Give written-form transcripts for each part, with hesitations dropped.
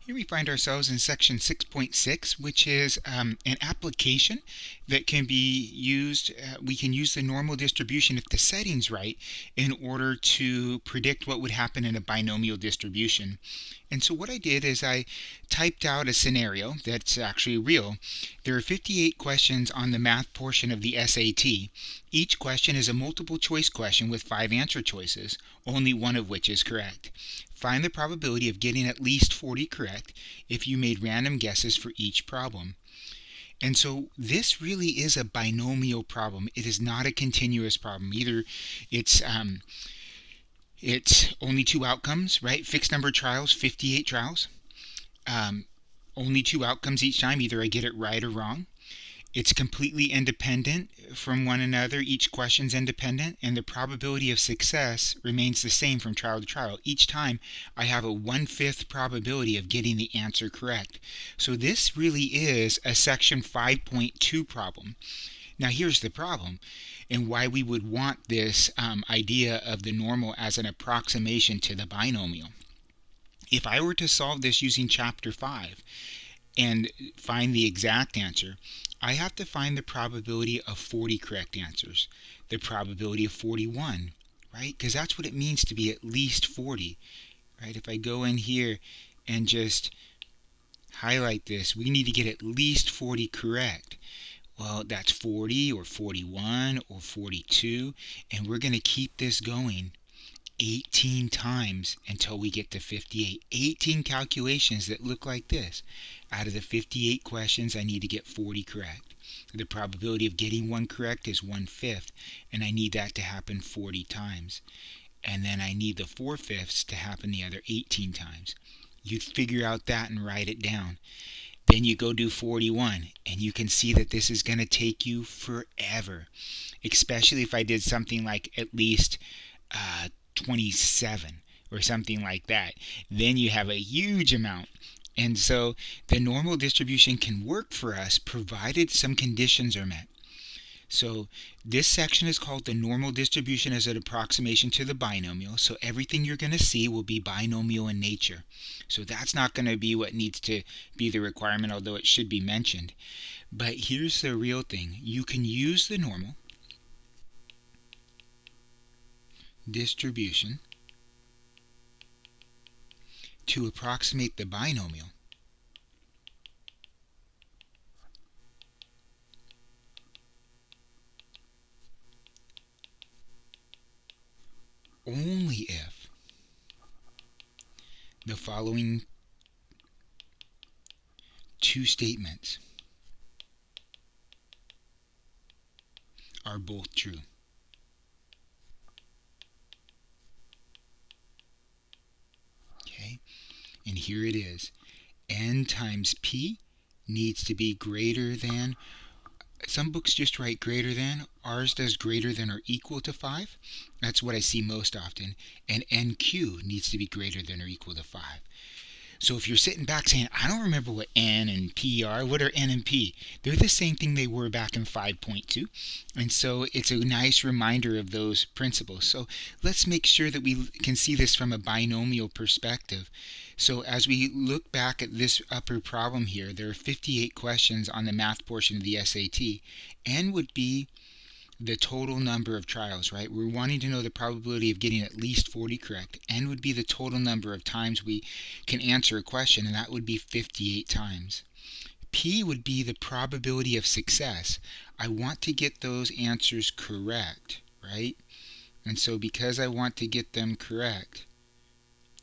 Here we find ourselves in section 6.6, which is an application that can be used. We can use the normal distribution if the setting's right in order to predict what would happen in a binomial distribution. And so what I did is I typed out a scenario that's actually real. There are 58 questions on the math portion of the SAT. Each question is a multiple choice question with 5 answer choices, only one of which is correct. Find the probability of getting at least 40 correct if you made random guesses for each problem. And so this really is a binomial problem. It is not a continuous problem. Either it's only 2 outcomes, right? Fixed number trials, 58 trials. Only 2 outcomes each time. Either I get it right or wrong. It's completely independent from one another. Each question's independent, and the probability of success remains the same from trial to trial. Each time I have a 1/5 probability of getting the answer correct. So this really is a section 5.2 problem. Now here's the problem, and why we would want this idea of the normal as an approximation to the binomial. If I were to solve this using chapter 5 and find the exact answer, I have to find the probability of 40 correct answers, the probability of 41, right? Because that's what it means to be at least 40, right? If I go in here and just highlight this, we need to get at least 40 correct. Well, that's 40 or 41 or 42, and we're going to keep this going 18 times until we get to 58. 18 calculations that look like this. Out of the 58 questions, I need to get 40 correct. The probability of getting one correct is 1/5, and I need that to happen 40 times. And then I need the 4/5 to happen the other 18 times. You figure out that and write it down. Then you go do 41, and you can see that this is going to take you forever, especially if I did something like at least 27 or something like that. Then you have a huge amount. And so the normal distribution can work for us provided some conditions are met. So this section is called the normal distribution as an approximation to the binomial. So everything you're going to see will be binomial in nature. So that's not going to be what needs to be the requirement, although it should be mentioned. But here's the real thing. You can use the normal distribution to approximate the binomial only if the following 2 statements are both true. Okay, and here it is. N times P needs to be greater than, some books just write greater than, ours does greater than or equal to 5. That's what I see most often. And NQ needs to be greater than or equal to 5. So if you're sitting back saying, I don't remember what N and P are, what are N and P? They're the same thing they were back in 5.2. And so it's a nice reminder of those principles. So let's make sure that we can see this from a binomial perspective. So as we look back at this upper problem here, there are 58 questions on the math portion of the SAT. N would be the total number of trials, right? We're wanting to know the probability of getting at least 40 correct. N would be the total number of times we can answer a question, and that would be 58 times. P would be the probability of success. I want to get those answers correct, right? And so because I want to get them correct,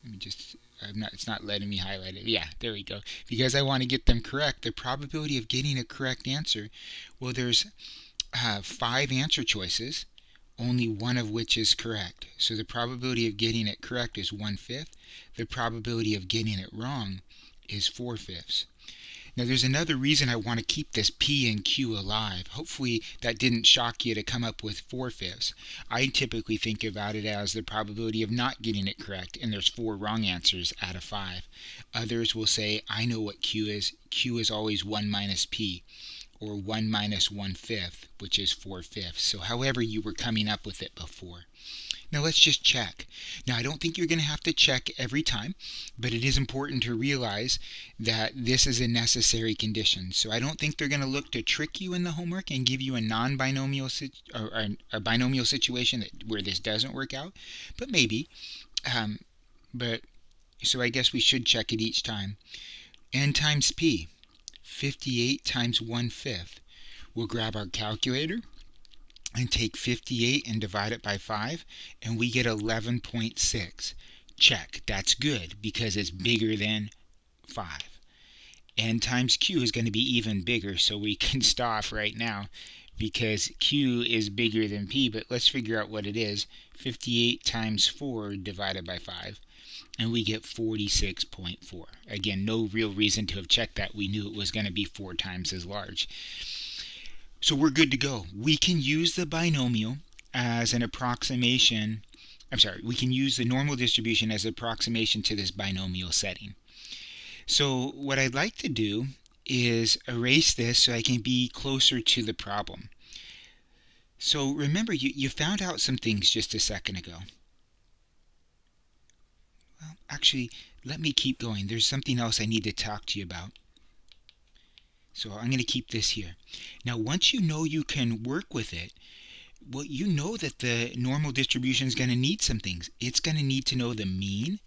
let me just, it's not letting me highlight it. Yeah, there we go. Because I want to get them correct, the probability of getting a correct answer, well, there's 5 answer choices, only one of which is correct. So the probability of getting it correct is 1/5. The probability of getting it wrong is 4/5. Now there's another reason I want to keep this P and Q alive. Hopefully that didn't shock you to come up with 4/5. I typically think about it as the probability of not getting it correct, and there's 4 wrong answers out of 5. Others will say, I know what Q is. Q is always 1 minus P, or 1 minus 1/5, which is 4/5. So however you were coming up with it before. Now let's just check. Now I don't think you're going to have to check every time, but it is important to realize that this is a necessary condition. So I don't think they're going to look to trick you in the homework and give you a non-binomial or a binomial situation where this doesn't work out, but maybe. Um, but so I guess we should check it each time. N times P, 58 times 1/5. We'll grab our calculator and take 58 and divide it by 5, and we get 11.6. Check. That's good because it's bigger than 5. N times Q is going to be even bigger, so we can stop right now because Q is bigger than P, but let's figure out what it is. 58 times 4 divided by 5, and we get 46.4. Again, no real reason to have checked that. We knew it was going to be 4 times as large. So we're good to go. We can use the binomial as an approximation. We can use the normal distribution as an approximation to this binomial setting. So what I'd like to do is erase this so I can be closer to the problem. So remember, you found out some things just a second ago. Well, actually, let me keep going. There's something else I need to talk to you about. So I'm going to keep this here. Now, once you know you can work with it, well, you know that the normal distribution is going to need some things. It's going to need to know the mean,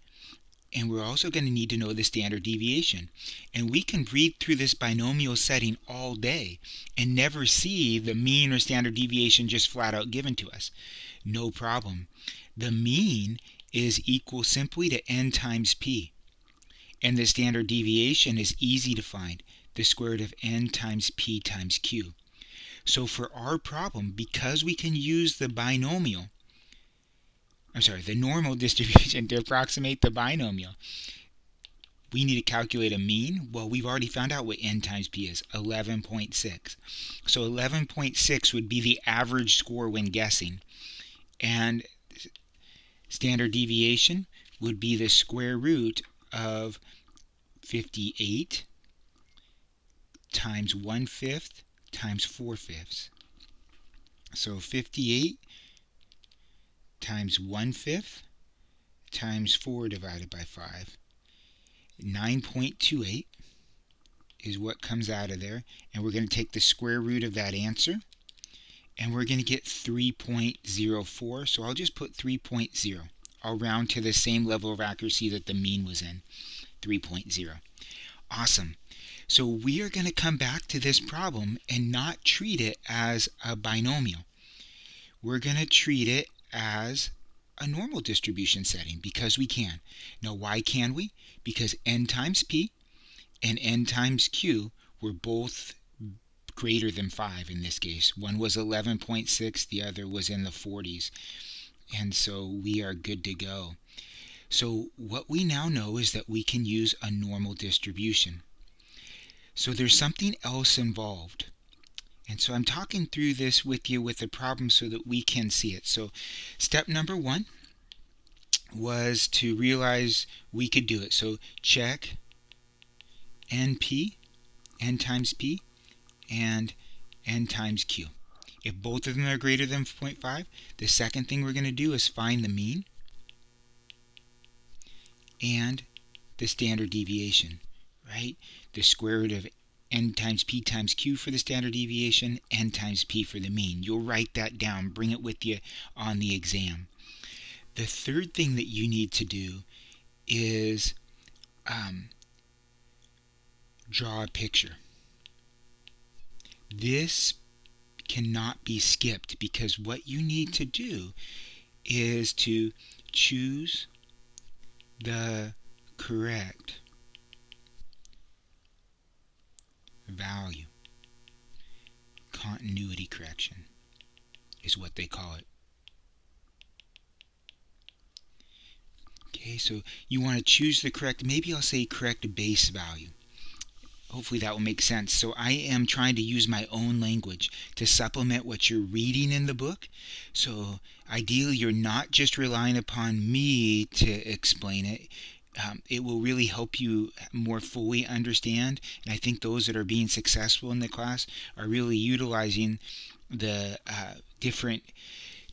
and we're also going to need to know the standard deviation. And we can read through this binomial setting all day and never see the mean or standard deviation just flat out given to us. No problem. The mean is equal simply to n times p. And the standard deviation is easy to find, the square root of n times p times q. So for our problem, because we can use the normal distribution to approximate the binomial, we need to calculate a mean. Well, we've already found out what n times p is, 11.6. So 11.6 would be the average score when guessing. And standard deviation would be the square root of 58 times 1/5 times 4/5. So 58 times 1/5 times 4 divided by 5. 9.28 is what comes out of there. And we're going to take the square root of that answer. And we're going to get 3.04. So I'll just put 3.0. I'll round to the same level of accuracy that the mean was in. 3.0. Awesome. So we are going to come back to this problem and not treat it as a binomial. We're going to treat it as a normal distribution setting because we can. Now, why can we? Because n times p and n times q were both greater than 5 in this case. One was 11.6, the other was in the 40s. And so we are good to go. So what we now know is that we can use a normal distribution. So there's something else involved. And so I'm talking through this with you with the problem so that we can see it. So step number 1 was to realize we could do it. So check NP, n times p, and n times q. If both of them are greater than 0.5, the second thing we're going to do is find the mean and the standard deviation, right? The square root of n times p times q for the standard deviation, n times p for the mean. You'll write that down, bring it with you on the exam. The third thing that you need to do is draw a picture. This cannot be skipped because what you need to do is to choose the correct value. Continuity correction is what they call it. Okay, so you want to choose the correct, maybe I'll say correct base value. Hopefully that will make sense. So I am trying to use my own language to supplement what you're reading in the book. So ideally you're not just relying upon me to explain it. It will really help you more fully understand. And I think those that are being successful in the class are really utilizing the different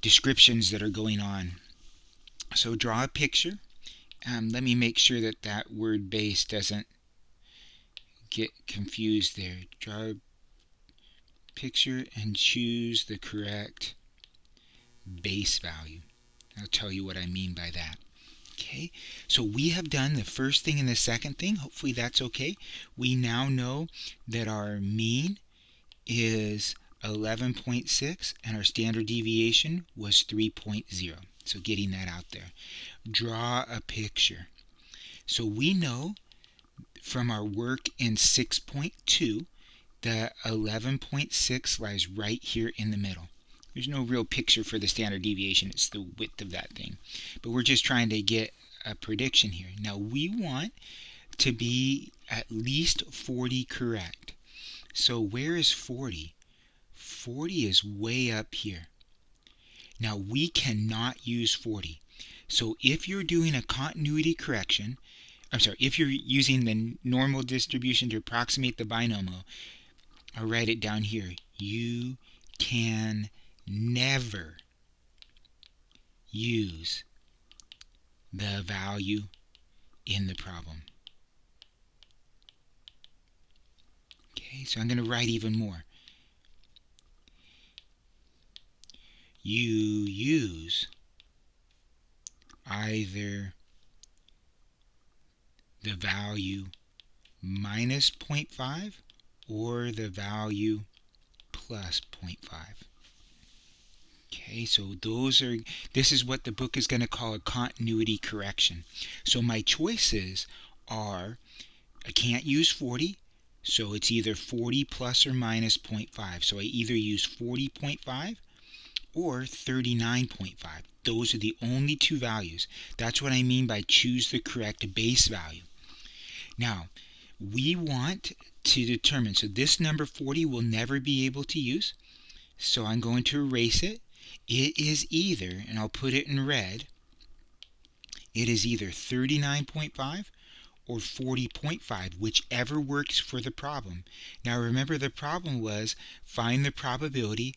descriptions that are going on. So draw a picture. Let me make sure that that word base doesn't get confused there. Draw a picture and choose the correct base value. I'll tell you what I mean by that. Okay, so we have done the first thing and the second thing. Hopefully that's okay. We now know that our mean is 11.6 and our standard deviation was 3.0. So getting that out there. Draw a picture. So we know from our work in 6.2 that 11.6 lies right here in the middle. There's no real picture for the standard deviation. It's the width of that thing. But we're just trying to get a prediction here. Now we want to be at least 40 correct. So where is 40? 40 is way up here. Now we cannot use 40. So if you're doing a continuity correction, if you're using the normal distribution to approximate the binomial, I'll write it down here. You can never use the value in the problem. Okay, so I'm going to write even more. You use either the value minus 0.5 or the value plus 0.5. Okay, so this is what the book is going to call a continuity correction. So my choices are, I can't use 40, so it's either 40 plus or minus 0.5. So I either use 40.5 or 39.5. Those are the only two values. That's what I mean by choose the correct base value. Now, we want to determine, so this number 40 we'll never be able to use, so I'm going to erase it. It is either, and I'll put it in red, it is either 39.5 or 40.5, whichever works for the problem. Now remember, the problem was find the probability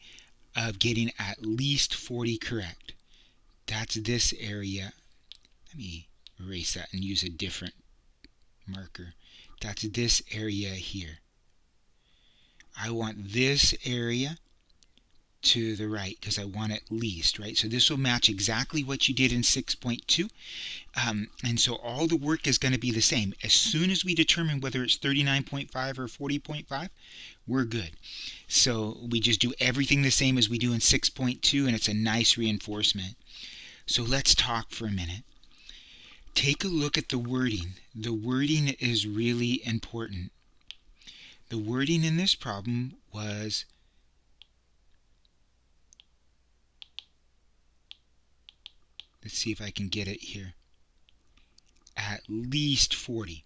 of getting at least 40 correct. That's this area. Let me erase that and use a different marker. That's this area here. I want this area to the right because I want at least, right? So this will match exactly what you did in 6.2. And so all the work is going to be the same. As soon as we determine whether it's 39.5 or 40.5, we're good. So we just do everything the same as we do in 6.2, and it's a nice reinforcement. So let's talk for a minute. Take a look at the wording. The wording is really important. The wording in this problem was let's see if I can get it here. At least 40.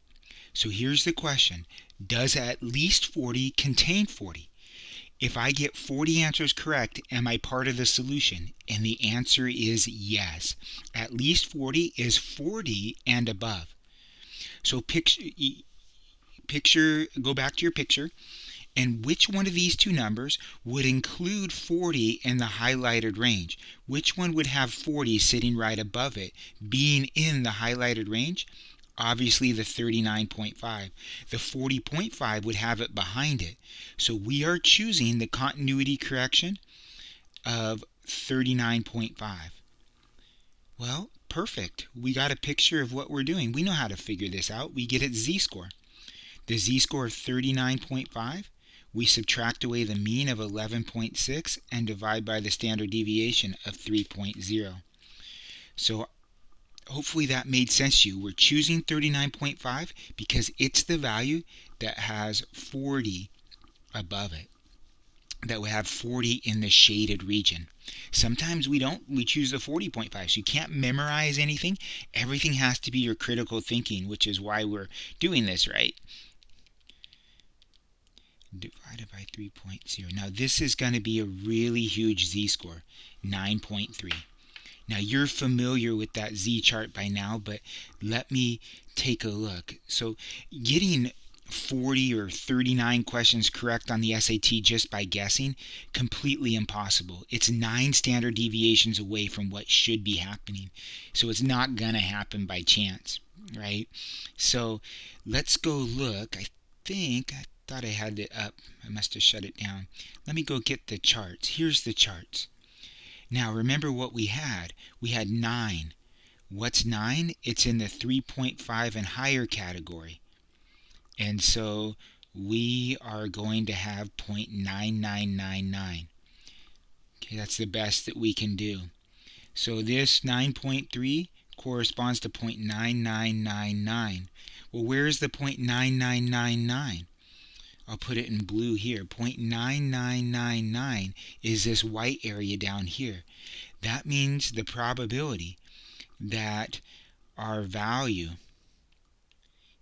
So here's the question. Does at least 40 contain 40? If I get 40 answers correct, am I part of the solution? And the answer is yes. At least 40 is 40 and above. So go back to your picture, and which one of these two numbers would include 40 in the highlighted range? Which one would have 40 sitting right above it, being in the highlighted range? Obviously the 39.5. The 40.5 would have it behind it. So we are choosing the continuity correction of 39.5. Well, perfect. We got a picture of what we're doing. We know how to figure this out. We get its z-score. The z-score of 39.5, we subtract away the mean of 11.6 and divide by the standard deviation of 3.0. So hopefully that made sense to you. We're choosing 39.5 because it's the value that has 40 above it, that will have 40 in the shaded region. Sometimes we don't. We choose the 40.5. So you can't memorize anything. Everything has to be your critical thinking, which is why we're doing this, right? Divided by 3.0. Now this is going to be a really huge z-score, 9.3. Now you're familiar with that z chart by now, but let me take a look. So getting 40 or 39 questions correct on the SAT just by guessing, completely impossible. It's 9 standard deviations away from what should be happening. So it's not going to happen by chance, right? So let's go look. I thought I had it up. I must have shut it down. Let me go get the charts. Here's the charts. Now remember what we had. We had 9. What's 9? It's in the 3.5 and higher category. And so we are going to have 0.9999. Okay, that's the best that we can do. So this 9.3 corresponds to 0.9999. Well, where's the 0.9999? I'll put it in blue here. 0.9999 is this white area down here. That means the probability that our value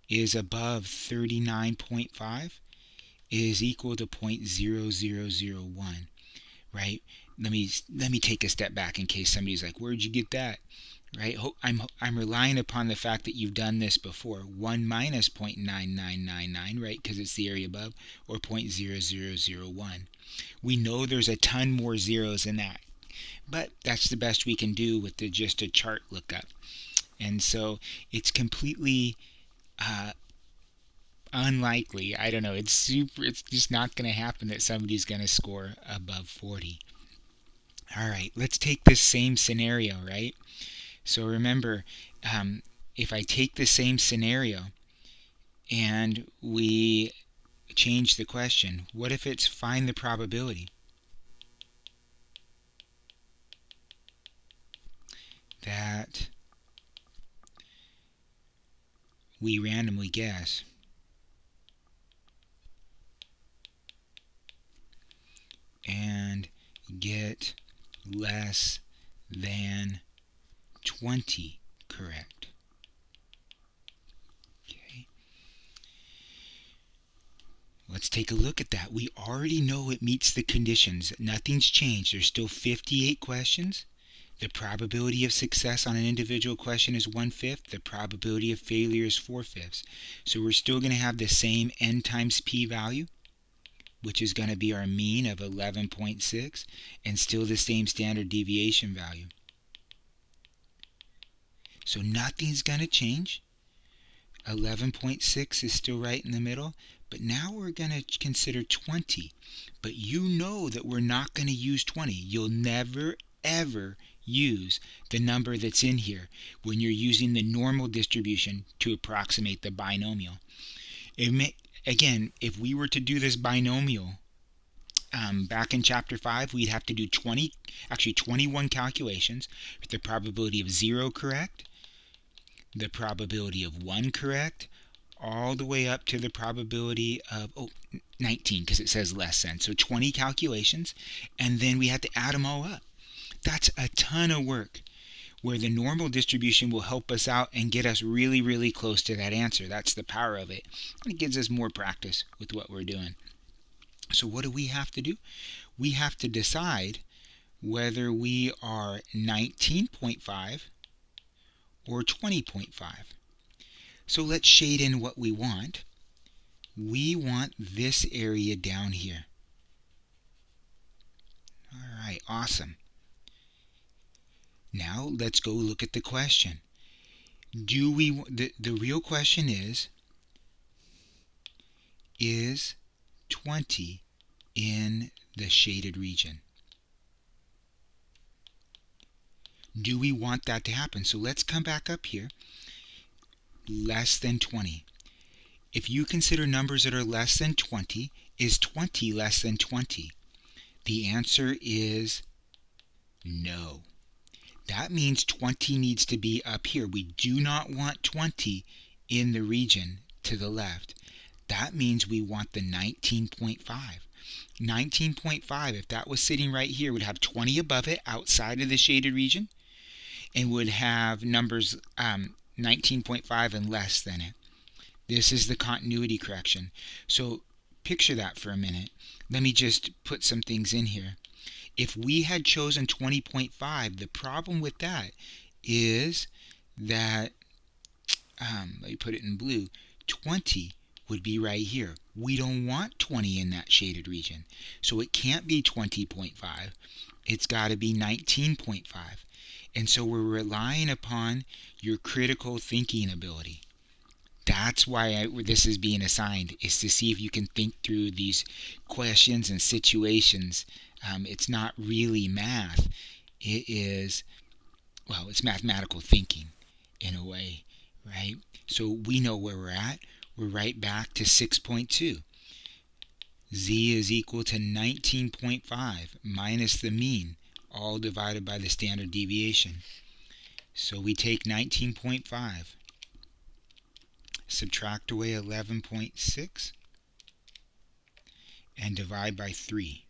is above 39.5 is equal to 0.0001, right? Let me take a step back in case somebody's like, where'd you get that? Right? I'm relying upon the fact that you've done this before. 1 minus 0.9999, right? Because it's the area above, or 0.0001. We know there's a ton more zeros than that, but that's the best we can do with just a chart lookup. And so it's completely unlikely. I don't know. It's just not going to happen that somebody's going to score above 40. All right, let's take this same scenario, right? So remember, if I take the same scenario and we change the question, what if it's find the probability that we randomly guess and get less than 20 correct. Okay. Let's take a look at that. We already know it meets the conditions. Nothing's changed. There's still 58 questions. The probability of success on an individual question is 1/5. The probability of failure is 4/5. So we're still going to have the same n times p value, which is going to be our mean of 11.6, and still the same standard deviation value. So nothing's going to change. 11.6 is still right in the middle, but now we're going to consider 20. But you know that we're not going to use 20. You'll never, ever use the number that's in here when you're using the normal distribution to approximate the binomial. Again, if we were to do this binomial back in chapter 5, we'd have to do 21 calculations with the probability of 0 correct, the probability of 1 correct, all the way up to the probability of 19, because it says less than. So 20 calculations, and then we have to add them all up. That's a ton of work, where the normal distribution will help us out and get us really, really close to that answer. That's the power of it. It gives us more practice with what we're doing. So what do we have to do? We have to decide whether we are 19.5 or 20.5. So let's shade in what we want. We want this area down here. All right, awesome. Now let's go look at the question. The real question is 20 in the shaded region? Do we want that to happen? So let's come back up here. Less than 20. If you consider numbers that are less than 20, is 20 less than 20? The answer is no. That means 20 needs to be up here. We do not want 20 in the region to the left. That means we want the 19.5. 19.5, if that was sitting right here, would have 20 above it outside of the shaded region, and would have numbers 19.5 and less than it. This is the continuity correction. So picture that for a minute. Let me just put some things in here. If we had chosen 20.5, the problem with that is that, let me put it in blue, 20 would be right here. We don't want 20 in that shaded region, so it can't be 20.5. It's got to be 19.5. And so we're relying upon your critical thinking ability. That's why this is being assigned, is to see if you can think through these questions and situations. It's not really math. It is, well, it's mathematical thinking in a way, right? So we know where we're at. We're right back to 6.2. Z is equal to 19.5 minus the mean, all divided by the standard deviation. So we take 19.5, subtract away 11.6, and divide by 3.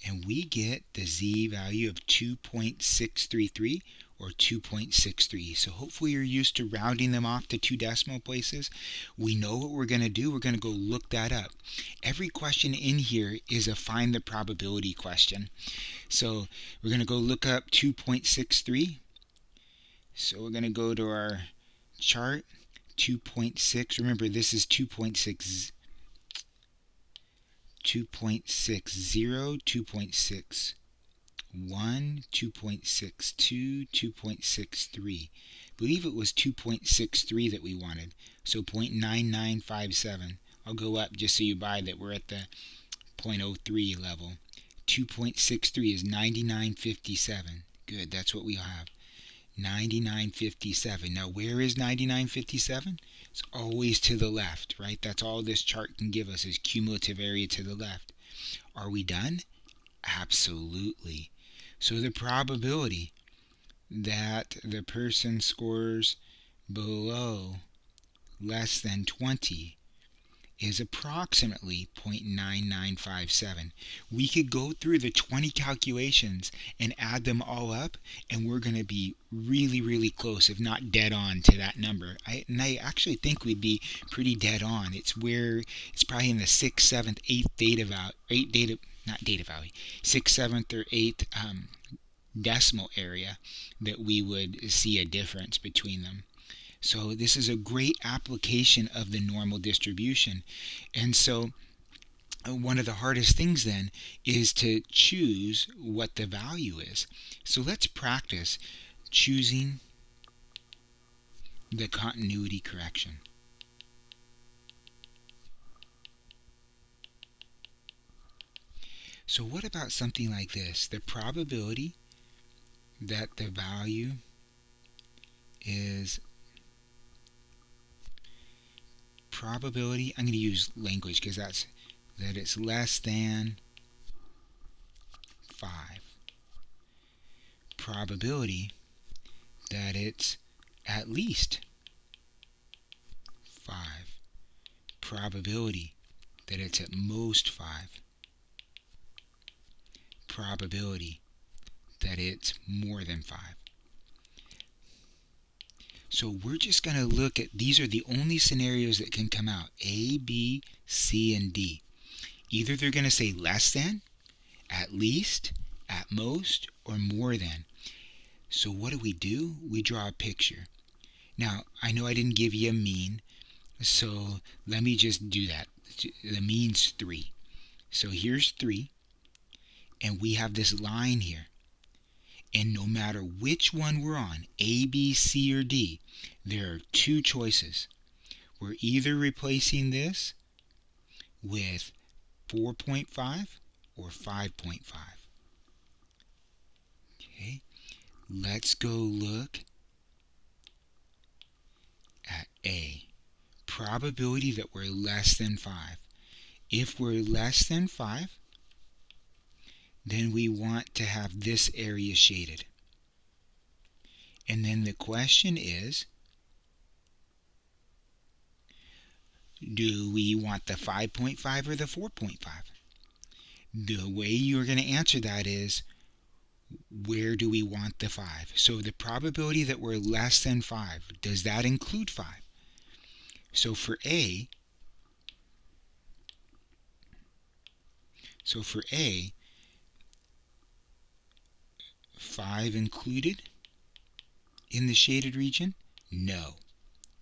And we get the Z value of 2.633, or 2.63. So hopefully you're used to rounding them off to 2 decimal places. We know what we're going to do. We're going to go look that up. Every question in here is a find the probability question. So we're going to go look up 2.63. So we're going to go to our chart, 2.6. Remember, this is 2.6, 2.60, 2.6. 2.62, 2.63. I believe it was 2.63 that we wanted. So 0.9957. I'll go up just so you buy that we're at the 0.03 level. 2.63 is 99.57. Good, that's what we have. 99.57. Now where is 99.57? It's always to the left, right? That's all this chart can give us is cumulative area to the left. Are we done? Absolutely. So the probability that the person scores below less than 20 is approximately 0.9957. We could go through the 20 calculations and add them all up, and we're going to be really, really close, if not dead on, to that number. I actually think we'd be pretty dead on. It's probably in the 6th, 7th, 8th data value, 6th, 7th, or 8th decimal area that we would see a difference between them. So this is a great application of the normal distribution. And so one of the hardest things then is to choose what the value is. So let's practice choosing the continuity correction. So what about something like this? The probability that the value is probability, I'm going to use language because that it's less than 5. Probability that it's at least 5. Probability that it's at most 5. Probability that it's more than 5. So we're just going to look at, these are the only scenarios that can come out, A, B, C, and D. Either they're going to say less than, at least, at most, or more than. So what do? We draw a picture. Now, I know I didn't give you a mean, so let me just do that. The mean's 3. So here's 3, and we have this line here. And no matter which one we're on, A, B, C, or D, there are 2 choices. We're either replacing this with 4.5 or 5.5. Okay, let's go look at A. Probability that we're less than 5. If we're less than 5, then we want to have this area shaded. And then the question is, do we want the 5.5 or the 4.5? The way you're going to answer that is, where do we want the 5? So the probability that we're less than 5, does that include 5? So for A, 5 included in the shaded region? No.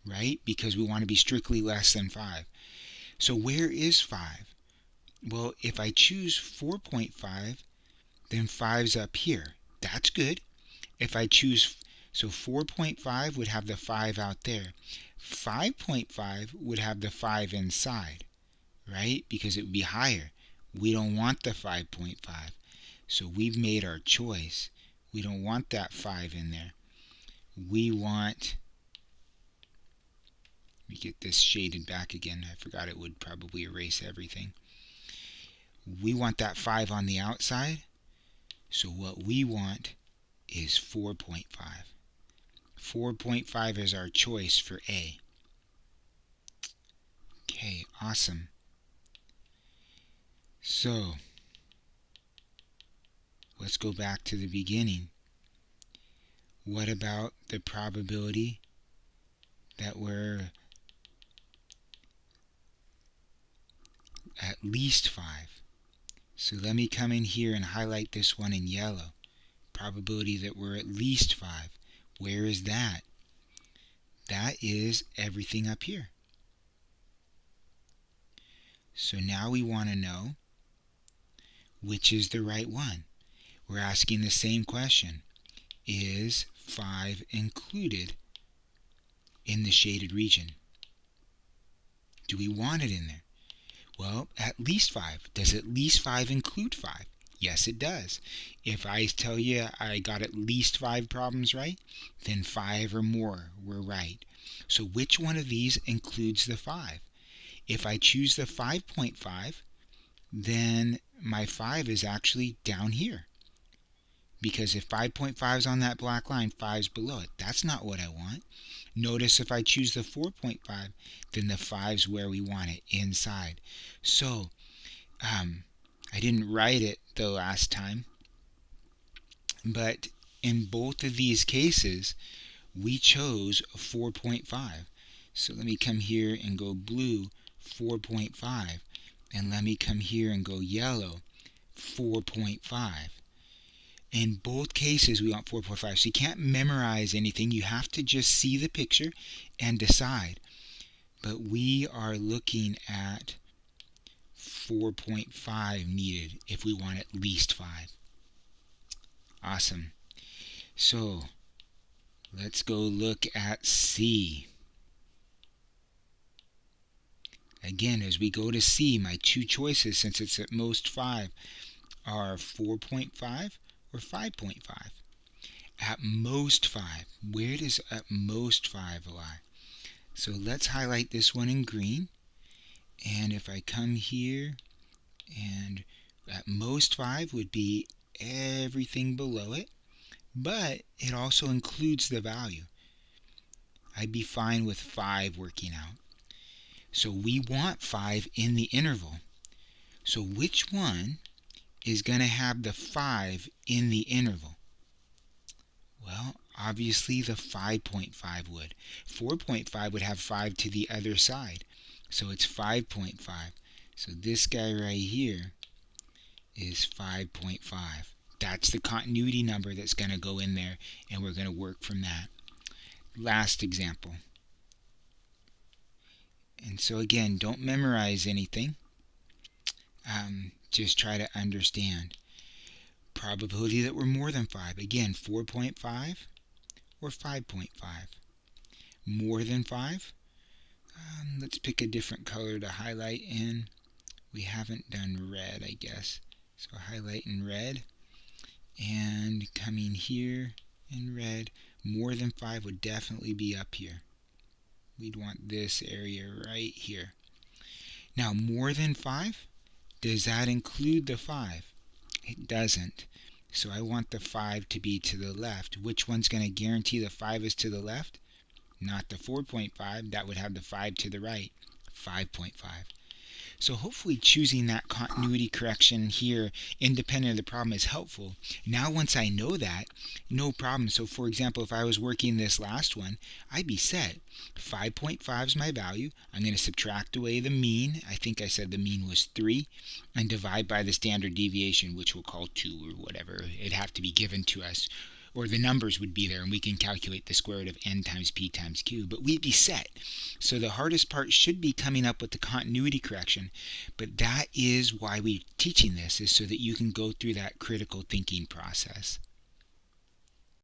right? Because we want to be strictly less than 5. So where is 5? Well, if I choose 4.5, then 5's up here. That's good. If I choose, so 4.5 would have the 5 out there. 5.5 would have the 5 inside, right? Because it would be higher. We don't want the 5.5. So we've made our choice. We don't want that 5 in there. We want, let me get this shaded back again. I forgot it would probably erase everything. We want that 5 on the outside. So what we want is 4.5. 4.5 is our choice for A. Okay, awesome. So, let's go back to the beginning. What about the probability that we're at least 5? So let me come in here and highlight this one in yellow. Probability that we're at least 5. Where is that? That is everything up here. So now we want to know which is the right one. We're asking the same question. Is 5 included in the shaded region? Do we want it in there? Well, at least 5. Does at least 5 include 5? Yes, it does. If I tell you I got at least 5 problems right, then 5 or more were right. So which one of these includes the 5? If I choose the 5.5, then my 5 is actually down here. Because if 5.5 is on that black line, 5 is below it. That's not what I want. Notice if I choose the 4.5, then the 5's where we want it, inside. So, I didn't write it the last time, but in both of these cases, we chose 4.5. So let me come here and go blue, 4.5. And let me come here and go yellow, 4.5. In both cases, we want 4.5. So you can't memorize anything. You have to just see the picture and decide. But we are looking at 4.5 needed if we want at least 5. Awesome. So let's go look at C. Again, as we go to C, my two choices, since it's at most 5, are 4.5 or 5.5. At most 5. Where does at most 5 lie? So let's highlight this one in green. And if I come here, and at most 5 would be everything below it, but it also includes the value. I'd be fine with 5 working out. So we want 5 in the interval. So which one is going to have the 5 in the interval? Well, obviously the 5.5 would. 4.5 would have 5 to the other side. So it's 5.5. So this guy right here is 5.5. That's the continuity number that's going to go in there, and we're going to work from that. Last example. And so again, don't memorize anything. Just try to understand. Probability that we're more than 5. Again, 4.5 or 5.5. More than 5. Let's pick a different color to highlight in. We haven't done red, I guess. So highlight in red. And coming here in red. More than 5 would definitely be up here. We'd want this area right here. Now, more than 5, does that include the 5? It doesn't. So I want the 5 to be to the left. Which one's going to guarantee the 5 is to the left? Not the 4.5. That would have the 5 to the right. 5.5. So hopefully choosing that continuity correction here, independent of the problem, is helpful. Now once I know that, no problem. So for example, if I was working this last one, I'd be set. 5.5 is my value. I'm going to subtract away the mean. I think I said the mean was 3. And divide by the standard deviation, which we'll call 2 or whatever. It'd have to be given to us. or the numbers would be there, and we can calculate the square root of n times p times q, but we'd be set. So the hardest part should be coming up with the continuity correction, but that is why we're teaching this, is so that you can go through that critical thinking process.